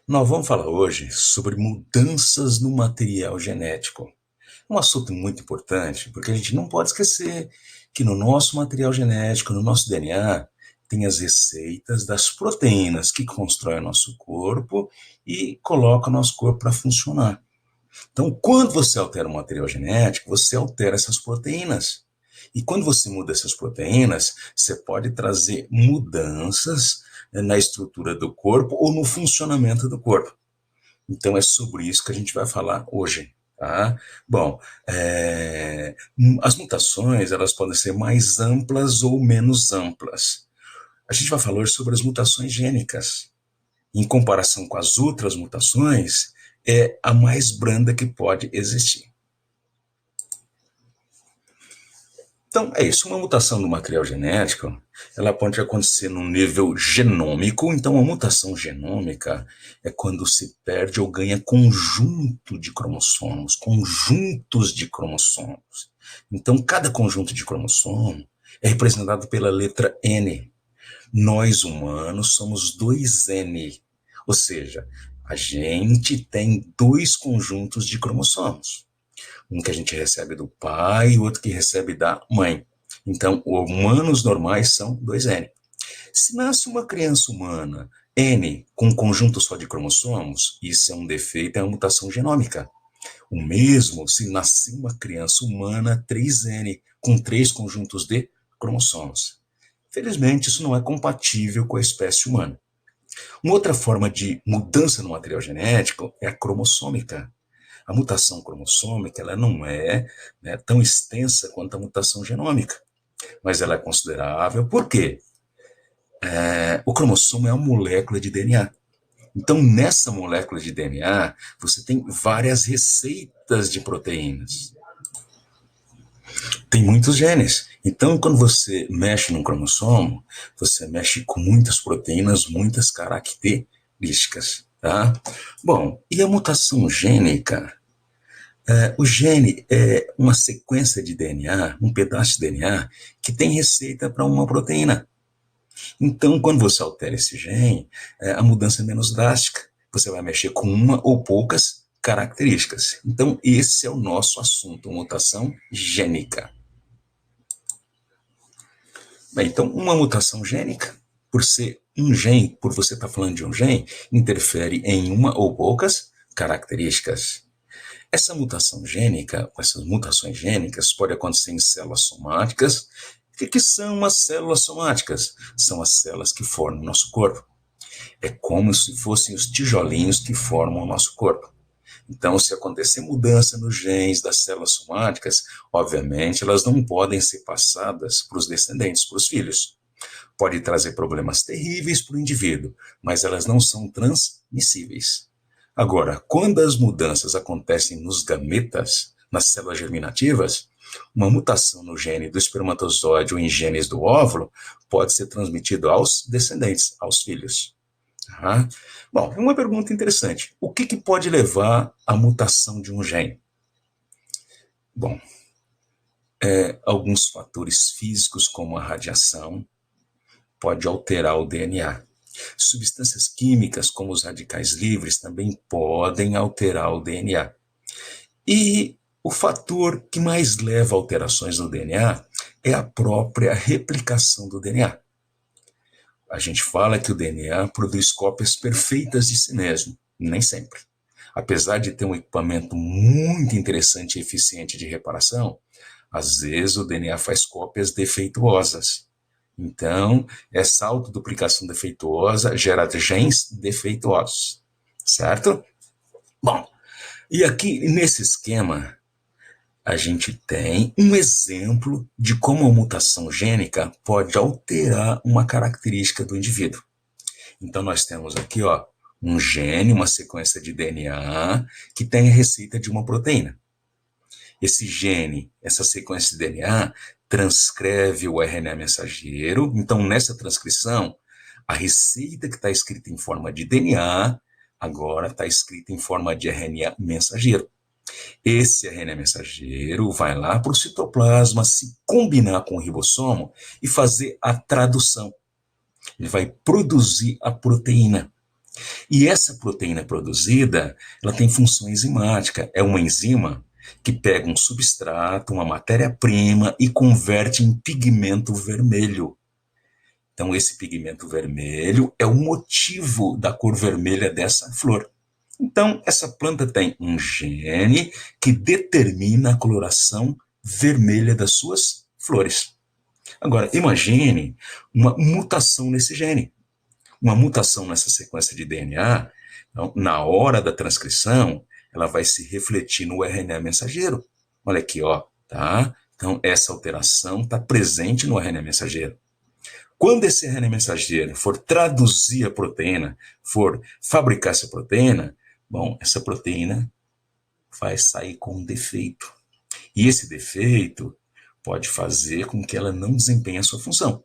Nós vamos falar hoje sobre mudanças no material genético. Um assunto muito importante, porque a gente não pode esquecer que no nosso material genético, no nosso DNA, tem as receitas das proteínas que constroem o nosso corpo e colocam o nosso corpo para funcionar. Então, quando você altera o material genético, você altera essas proteínas. E quando você muda essas proteínas, você pode trazer mudanças na estrutura do corpo ou no funcionamento do corpo. Então é sobre isso que a gente vai falar hoje. Tá? Bom, as mutações elas podem ser mais amplas ou menos amplas. A gente vai falar hoje sobre as mutações gênicas. Em comparação com as outras mutações, é a mais branda que pode existir. Então, é isso. Uma mutação do material genético, ela pode acontecer no nível genômico. Então, a mutação genômica é quando se perde ou ganha conjunto de cromossomos, conjuntos de cromossomos. Então, cada conjunto de cromossomo é representado pela letra N. Nós, humanos, somos 2N. Ou seja, a gente tem dois conjuntos de cromossomos. Um que a gente recebe do pai e outro que recebe da mãe. Então, humanos normais são 2N. Se nasce uma criança humana N com um conjunto só de cromossomos, isso é um defeito, é uma mutação genômica. O mesmo se nascer uma criança humana 3N com três conjuntos de cromossomos. Felizmente, isso não é compatível com a espécie humana. Uma outra forma de mudança no material genético é a cromossômica. A mutação cromossômica ela não é, né, tão extensa quanto a mutação genômica, mas ela é considerável. Por quê? O cromossomo é uma molécula de DNA. Então, nessa molécula de DNA, você tem várias receitas de proteínas. Tem muitos genes. Então, quando você mexe num cromossomo, você mexe com muitas proteínas, muitas características. Tá? Bom, e a mutação gênica? O gene é uma sequência de DNA, um pedaço de DNA, que tem receita para uma proteína. Então, quando você altera esse gene, a mudança é menos drástica. Você vai mexer com uma ou poucas características. Então, esse é o nosso assunto, mutação gênica. Bem, então, uma mutação gênica, por ser um gene, por você estar falando de um gene, interfere em uma ou poucas características. Essa mutação gênica, essas mutações gênicas, pode acontecer em células somáticas. O que são as células somáticas? São as células que formam o nosso corpo. É como se fossem os tijolinhos que formam o nosso corpo. Então, se acontecer mudança nos genes das células somáticas, obviamente, elas não podem ser passadas para os descendentes, para os filhos. Pode trazer problemas terríveis para o indivíduo, mas elas não são transmissíveis. Agora, quando as mudanças acontecem nos gametas, nas células germinativas, uma mutação no gene do espermatozoide ou em genes do óvulo pode ser transmitida aos descendentes, aos filhos. Tá? Bom, uma pergunta interessante. O que pode levar à mutação de um gene? Bom, alguns fatores físicos, como a radiação, pode alterar o DNA. Substâncias químicas, como os radicais livres, também podem alterar o DNA. E o fator que mais leva a alterações no DNA é a própria replicação do DNA. A gente fala que o DNA produz cópias perfeitas de si mesmo, nem sempre. Apesar de ter um equipamento muito interessante e eficiente de reparação, às vezes o DNA faz cópias defeituosas. Então, essa autoduplicação defeituosa gera genes defeituosos, certo? Bom, e aqui nesse esquema, a gente tem um exemplo de como a mutação gênica pode alterar uma característica do indivíduo. Então, nós temos aqui, ó, um gene, uma sequência de DNA que tem a receita de uma proteína. Esse gene, essa sequência de DNA, transcreve o RNA mensageiro. Então, nessa transcrição, a receita que está escrita em forma de DNA, agora está escrita em forma de RNA mensageiro. Esse RNA mensageiro vai lá para o citoplasma se combinar com o ribossomo e fazer a tradução. Ele vai produzir a proteína. E essa proteína produzida, ela tem função enzimática. É uma enzima que pega um substrato, uma matéria-prima e converte em pigmento vermelho. Então, esse pigmento vermelho é o motivo da cor vermelha dessa flor. Então, essa planta tem um gene que determina a coloração vermelha das suas flores. Agora, imagine uma mutação nesse gene. Uma mutação nessa sequência de DNA, então, na hora da transcrição, ela vai se refletir no RNA mensageiro. Olha aqui, ó, tá? Então, essa alteração está presente no RNA mensageiro. Quando esse RNA mensageiro for traduzir a proteína, for fabricar essa proteína, bom, essa proteína vai sair com um defeito. E esse defeito pode fazer com que ela não desempenhe a sua função.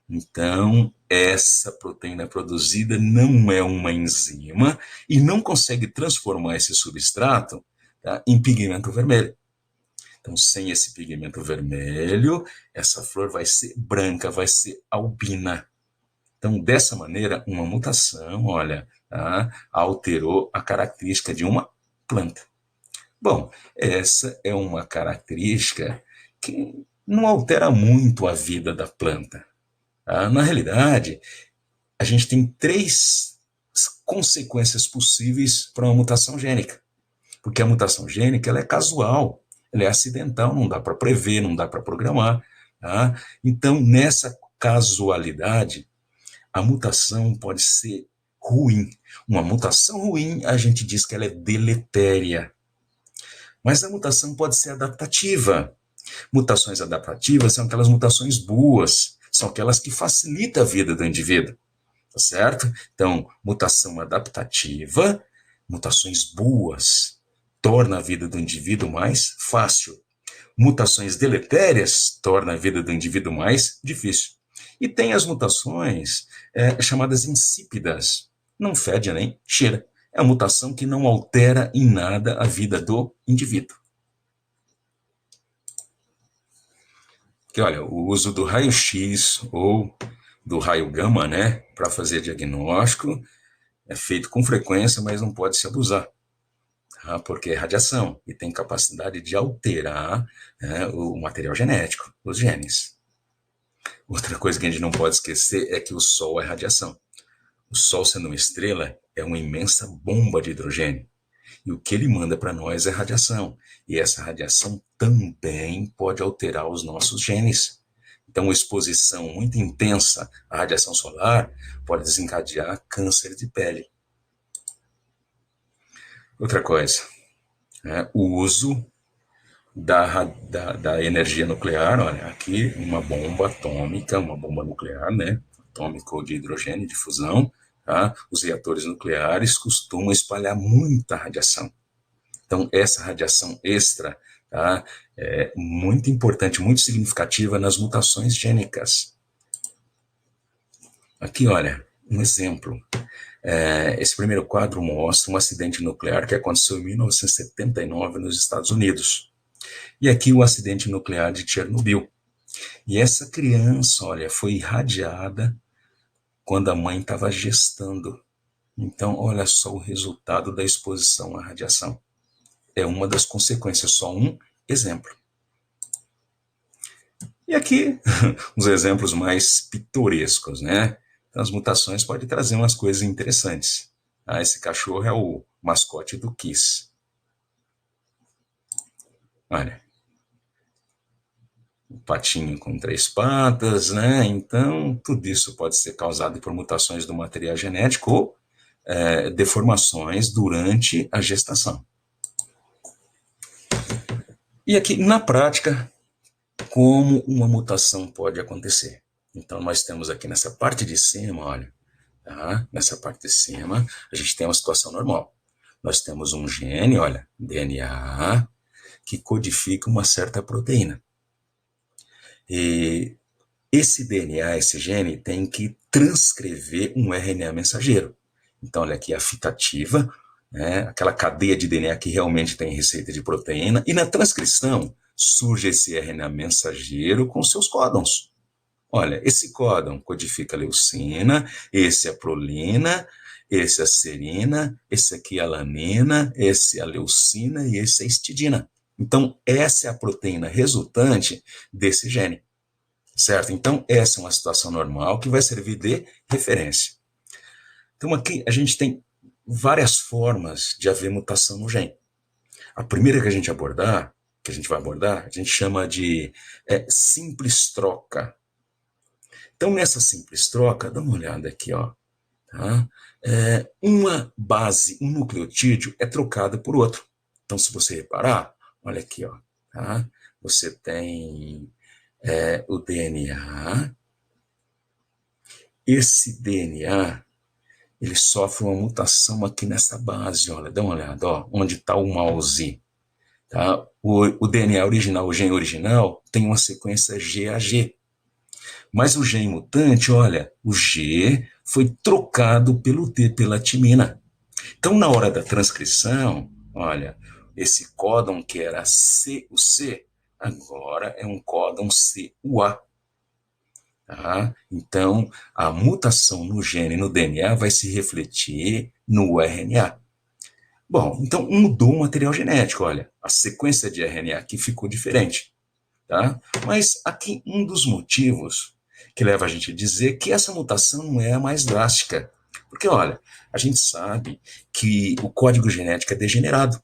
Então, essa proteína produzida não é uma enzima e não consegue transformar esse substrato, tá, em pigmento vermelho. Então, sem esse pigmento vermelho, essa flor vai ser branca, vai ser albina. Então, dessa maneira, uma mutação, olha, tá, alterou a característica de uma planta. Bom, essa é uma característica que não altera muito a vida da planta. Na realidade, a gente tem três consequências possíveis para uma mutação gênica. Porque a mutação gênica ela é casual, ela é acidental, não dá para prever, não dá para programar. Tá? Então, nessa casualidade, a mutação pode ser ruim. Uma mutação ruim, a gente diz que ela é deletéria. Mas a mutação pode ser adaptativa. Mutações adaptativas são aquelas mutações boas, são aquelas que facilitam a vida do indivíduo, tá certo? Então, mutação adaptativa, mutações boas, torna a vida do indivíduo mais fácil. Mutações deletérias torna a vida do indivíduo mais difícil. E tem as mutações chamadas insípidas, não fede nem cheira. É a mutação que não altera em nada a vida do indivíduo. Que, olha, o uso do raio-x ou do raio gama, né, para fazer diagnóstico é feito com frequência, mas não pode se abusar, tá? Porque é radiação e tem capacidade de alterar, né, o material genético, os genes. Outra coisa que a gente não pode esquecer é que o Sol é radiação. O Sol, sendo uma estrela, é uma imensa bomba de hidrogênio. E o que ele manda para nós é radiação. E essa radiação também pode alterar os nossos genes. Então, uma exposição muito intensa à radiação solar pode desencadear câncer de pele. Outra coisa, o uso da energia nuclear. Olha, aqui uma bomba atômica, uma bomba nuclear, né? Atômico de hidrogênio, de fusão. Tá? Os reatores nucleares costumam espalhar muita radiação. Então, essa radiação extra, tá, é muito importante, muito significativa nas mutações gênicas. Aqui, olha, um exemplo. Esse primeiro quadro mostra um acidente nuclear que aconteceu em 1979 nos Estados Unidos. E aqui o acidente nuclear de Chernobyl. E essa criança, olha, foi irradiada quando a mãe estava gestando. Então, olha só o resultado da exposição à radiação. É uma das consequências, só um exemplo. E aqui, os exemplos mais pitorescos, né? Então, as mutações podem trazer umas coisas interessantes. Esse cachorro é o mascote do Kiss. Olha, um patinho com 3 patas, né? Então, tudo isso pode ser causado por mutações do material genético ou deformações durante a gestação. E aqui, na prática, como uma mutação pode acontecer? Então, nós temos aqui nessa parte de cima, olha, tá? Nessa parte de cima, a gente tem uma situação normal. Nós temos um gene, olha, DNA, que codifica uma certa proteína. E esse DNA, esse gene, tem que transcrever um RNA mensageiro. Então, olha aqui a fita ativa, né, aquela cadeia de DNA que realmente tem receita de proteína, e na transcrição surge esse RNA mensageiro com seus códons. Olha, esse códon codifica a leucina, esse a prolina, esse é a serina, esse aqui é a alanina, esse é a leucina e esse é a histidina. Então, essa é a proteína resultante desse gene, certo? Então, essa é uma situação normal que vai servir de referência. Então, aqui a gente tem várias formas de haver mutação no gene. A primeira que a gente vai abordar, a gente chama de simples troca. Então, nessa simples troca, dá uma olhada aqui, ó. Tá? Uma base, um nucleotídeo é trocado por outro. Então, se você reparar, olha aqui, ó, tá? Você tem o DNA. Esse DNA, ele sofre uma mutação aqui nessa base, olha, dá uma olhada, ó, onde está o mouse. Tá? O DNA original, o gene original, tem uma sequência GAG. Mas o gene mutante, olha, o G foi trocado pelo T, pela timina. Então, na hora da transcrição, olha, esse códon que era CUC, agora é um códon CUA. Tá? Então, a mutação no gene, no DNA, vai se refletir no RNA. Bom, então mudou o material genético, olha, a sequência de RNA aqui ficou diferente. Tá? Mas aqui um dos motivos que leva a gente a dizer que essa mutação não é a mais drástica. Porque, olha, a gente sabe que o código genético é degenerado.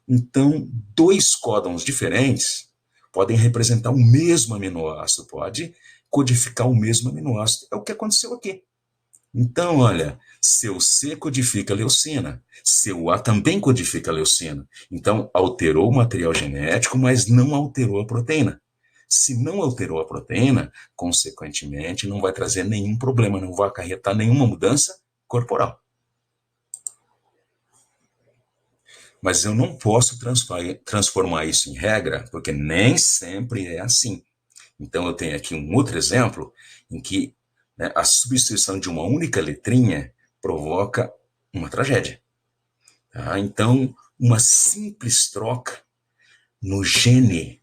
Então, dois códons diferentes podem representar o mesmo aminoácido, pode codificar o mesmo aminoácido. É o que aconteceu aqui. Então, olha, seu C codifica leucina, seu A também codifica leucina. Então, alterou o material genético, mas não alterou a proteína. Se não alterou a proteína, consequentemente, não vai trazer nenhum problema, não vai acarretar nenhuma mudança corporal. Mas eu não posso transformar isso em regra, porque nem sempre é assim. Então, eu tenho aqui um outro exemplo em que, né, a substituição de uma única letrinha provoca uma tragédia. Tá? Então, uma simples troca no gene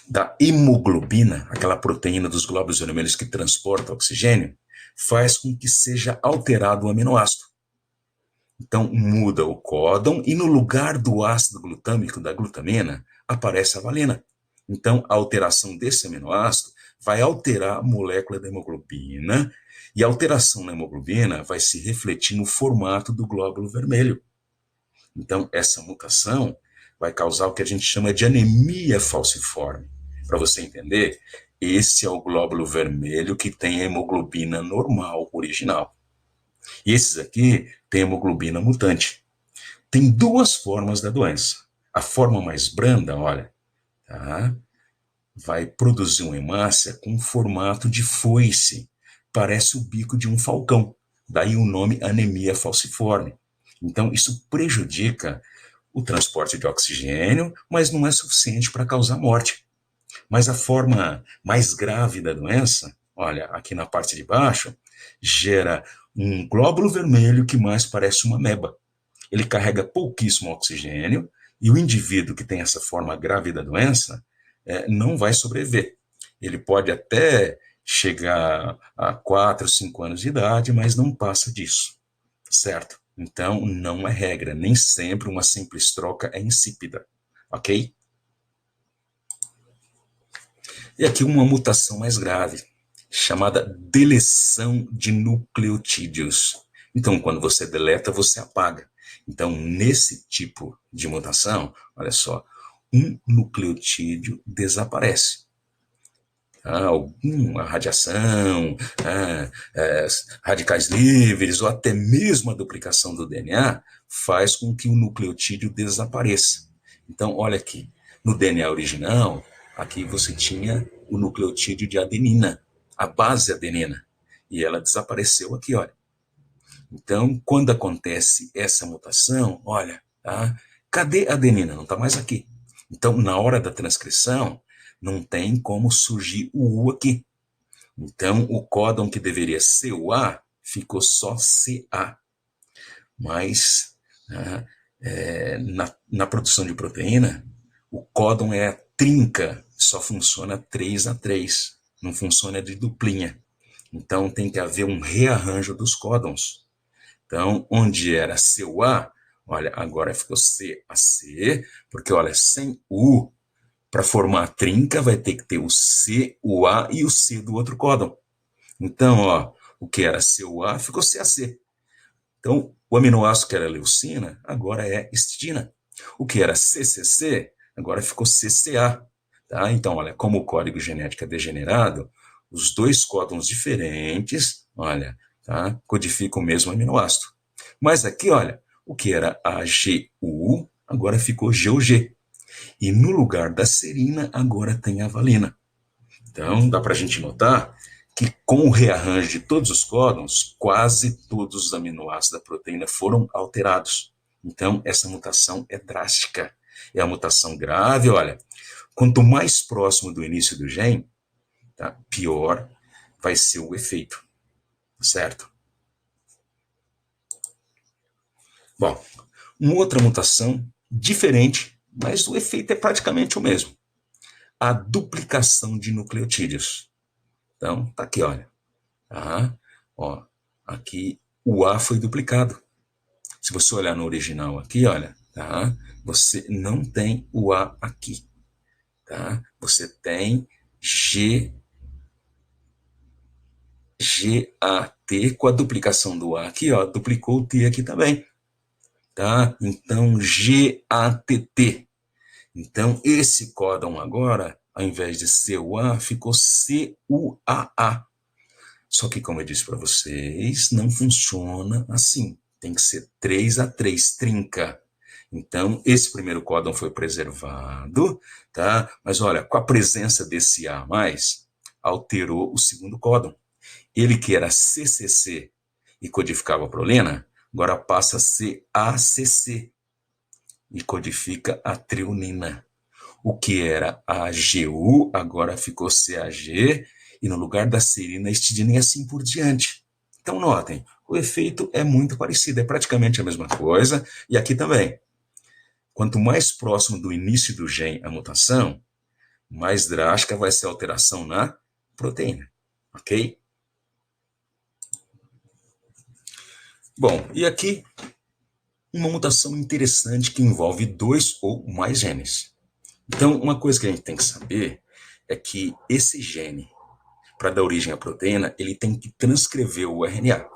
da hemoglobina, aquela proteína dos glóbulos vermelhos que transporta oxigênio, faz com que seja alterado o aminoácido. Então, muda o códon e no lugar do ácido glutâmico, da glutamina, aparece a valina. Então, a alteração desse aminoácido vai alterar a molécula da hemoglobina e a alteração na hemoglobina vai se refletir no formato do glóbulo vermelho. Então, essa mutação vai causar o que a gente chama de anemia falciforme. Para você entender, esse é o glóbulo vermelho que tem a hemoglobina normal, original. E esses aqui têm hemoglobina mutante. Tem duas formas da doença. A forma mais branda, olha, tá? Vai produzir uma hemácia com formato de foice. Parece o bico de um falcão. Daí o nome anemia falciforme. Então, isso prejudica o transporte de oxigênio, mas não é suficiente para causar morte. Mas a forma mais grave da doença, olha, aqui na parte de baixo, gera um glóbulo vermelho que mais parece uma ameba. Ele carrega pouquíssimo oxigênio e o indivíduo que tem essa forma grave da doença não vai sobreviver. Ele pode até chegar a 4, 5 anos de idade, mas não passa disso, certo? Então, não é regra, nem sempre uma simples troca é insípida, ok? E aqui uma mutação mais grave, chamada deleção de nucleotídeos. Então, quando você deleta, você apaga. Então, nesse tipo de mutação, olha só, um nucleotídeo desaparece. Alguma radiação, radicais livres, ou até mesmo a duplicação do DNA, faz com que o nucleotídeo desapareça. Então, olha aqui, no DNA original, aqui você tinha o nucleotídeo de adenina, a base adenina, e ela desapareceu aqui, olha. Então, quando acontece essa mutação, olha, tá? Cadê a adenina? Não está mais aqui. Então, na hora da transcrição, não tem como surgir o U aqui. Então, o códon que deveria ser o A ficou só CA. Mas, na produção de proteína, o códon é a trinca, só funciona 3A3, não funciona de duplinha. Então, tem que haver um rearranjo dos códons. Então, onde era CUA, olha, agora ficou CAC, porque, olha, sem U, para formar a trinca, vai ter que ter o C, o A e o C do outro códon. Então, ó, o que era CUA ficou CAC. Então, o aminoácido que era leucina, agora é histidina. O que era CCC, agora ficou CCA. Tá? Então, olha, como o código genético é degenerado, os dois códons diferentes, olha, tá? Codificam o mesmo aminoácido. Mas aqui, olha, o que era AGU, agora ficou GUG. E no lugar da serina, agora tem a valina. Então, dá para a gente notar que com o rearranjo de todos os códons, quase todos os aminoácidos da proteína foram alterados. Então, essa mutação é drástica. É a mutação grave, olha, quanto mais próximo do início do gene, tá, pior vai ser o efeito, certo? Bom, uma outra mutação diferente, mas o efeito é praticamente o mesmo. A duplicação de nucleotídeos. Então, tá aqui, olha. Tá? Ó, aqui o A foi duplicado. Se você olhar no original aqui, olha, tá? Você não tem o A aqui, tá? Você tem GAT com a duplicação do A aqui, ó, duplicou o T aqui também, tá? Então, GATT. Então, esse códon agora, ao invés de CUA, ficou CUAA. Só que, como eu disse para vocês, não funciona assim. Tem que ser 3A3, trinca. Então, esse primeiro códon foi preservado, tá? Mas olha, com a presença desse A+, alterou o segundo códon. Ele que era CCC e codificava a prolina, agora passa a ser ACC e codifica a treonina. O que era AGU, agora ficou CAG, e no lugar da serina, histidina e assim por diante. Então, notem, o efeito é muito parecido, é praticamente a mesma coisa, e aqui também. Quanto mais próximo do início do gene a mutação, mais drástica vai ser a alteração na proteína, ok? Bom, e aqui uma mutação interessante que envolve 2 ou mais genes. Então, uma coisa que a gente tem que saber é que esse gene, para dar origem à proteína, ele tem que transcrever o RNA.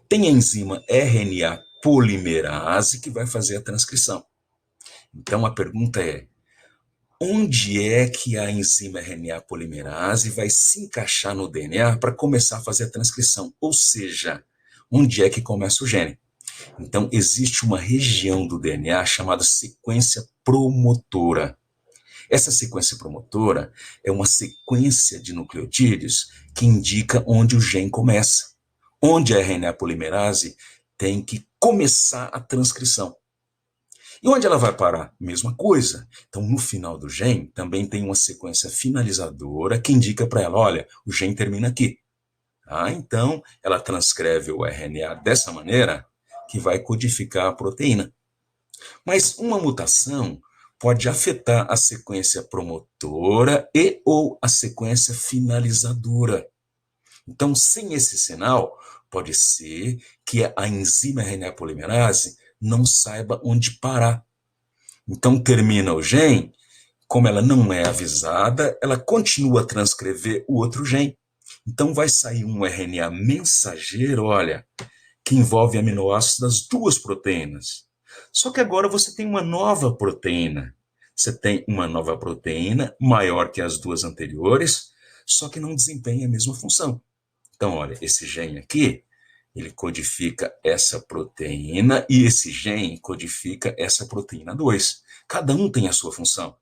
Tem a enzima RNA polimerase que vai fazer a transcrição. Então, a pergunta é, onde é que a enzima RNA polimerase vai se encaixar no DNA para começar a fazer a transcrição? Ou seja, onde é que começa o gene? Então, existe uma região do DNA chamada sequência promotora. Essa sequência promotora é uma sequência de nucleotídeos que indica onde o gene começa, onde a RNA polimerase tem que começar a transcrição. E onde ela vai parar? Mesma coisa. Então, no final do gene, também tem uma sequência finalizadora que indica para ela, olha, o gene termina aqui. Então, ela transcreve o RNA dessa maneira que vai codificar a proteína. Mas uma mutação pode afetar a sequência promotora e ou a sequência finalizadora. Então, sem esse sinal, pode ser que a enzima RNA polimerase não saiba onde parar. Então, termina o gene, como ela não é avisada, ela continua a transcrever o outro gene. Então, vai sair um RNA mensageiro, olha, que envolve aminoácidos das duas proteínas. Só que agora você tem uma nova proteína. Você tem uma nova proteína maior que as duas anteriores, só que não desempenha a mesma função. Então, olha, esse gene aqui, ele codifica essa proteína e esse gene codifica essa proteína 2. Cada um tem a sua função.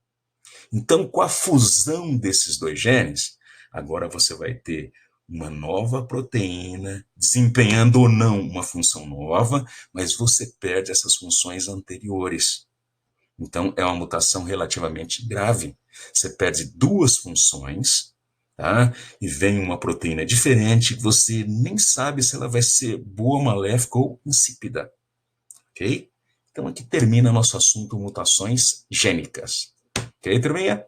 Então, com a fusão desses dois genes, agora você vai ter uma nova proteína, desempenhando ou não uma função nova, mas você perde essas funções anteriores. Então, é uma mutação relativamente grave. Você perde duas funções, tá? E vem uma proteína diferente, você nem sabe se ela vai ser boa, maléfica ou insípida. Ok? Então, aqui termina nosso assunto mutações gênicas. Ok, turminha?